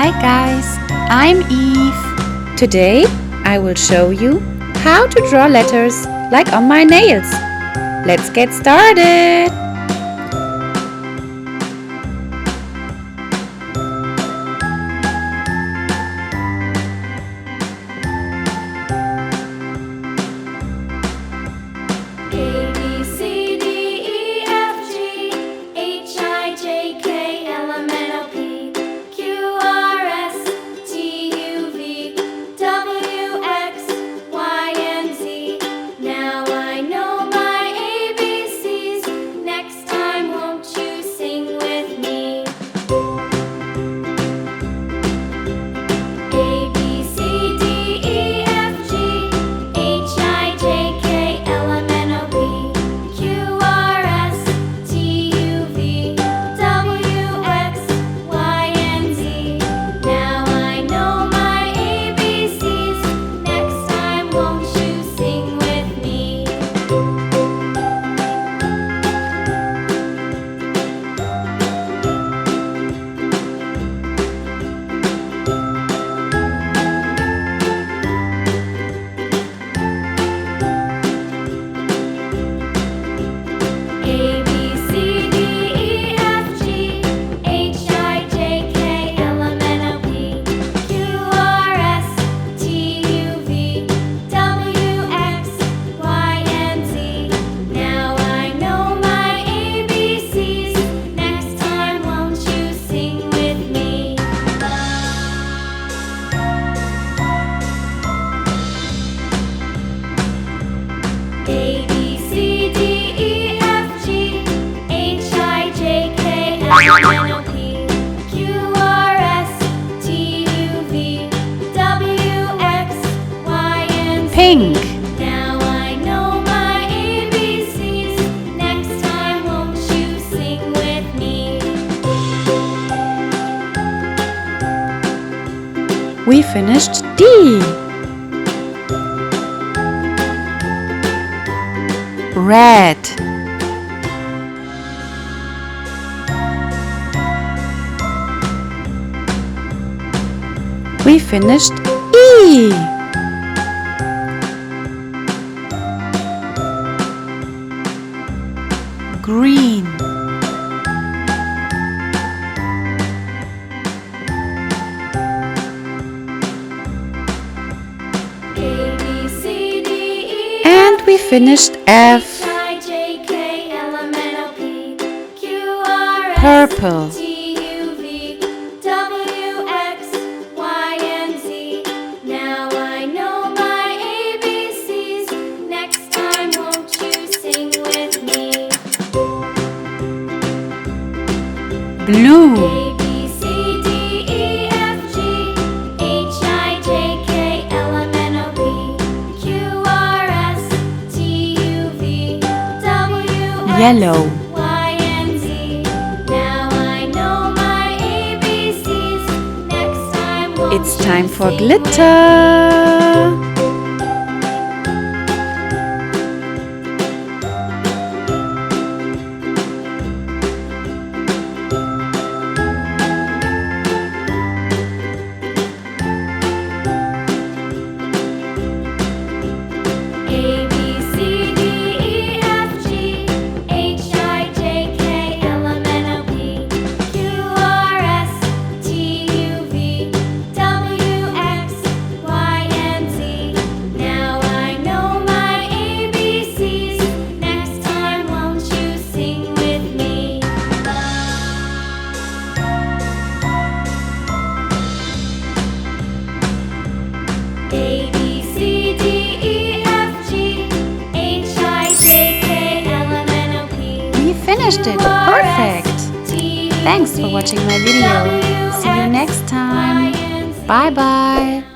Hi guys, I'm Eve. Today I will show you how to draw letters like on my nails. Let's get started! Pink. Now I know my ABCs. Next time won't you sing with me? We finished D. Red. We finished E. Green. A, B, C, D, E, And we finished F. I, J, K, L, M, N, O, P, Q, R, S, Purple. T, U, V, W, X, Y, and Z. Now I know my ABCs. Next time won't you sing with me? Blue. A, B, C, D, E, F, G, H, I, J, K, L, M, N, O, P, Q, R, S, T, U, V, W, X, Yellow. Y, and Z. Now I know my ABCs. Next time won't It's time you for sing with glitter. A, B, C, D, E, F, G, H, I, J, K, L, M, N, O, P, Q, R, S, T, U, V, W, X, Y, and Z. Now I know my ABCs. Next time won't you sing with me? A, B, C, D, E, F, G, H, I, J, K, L, M, N, O, P, We finished it. Perfect. Thanks for watching my video. See you next time. Bye bye.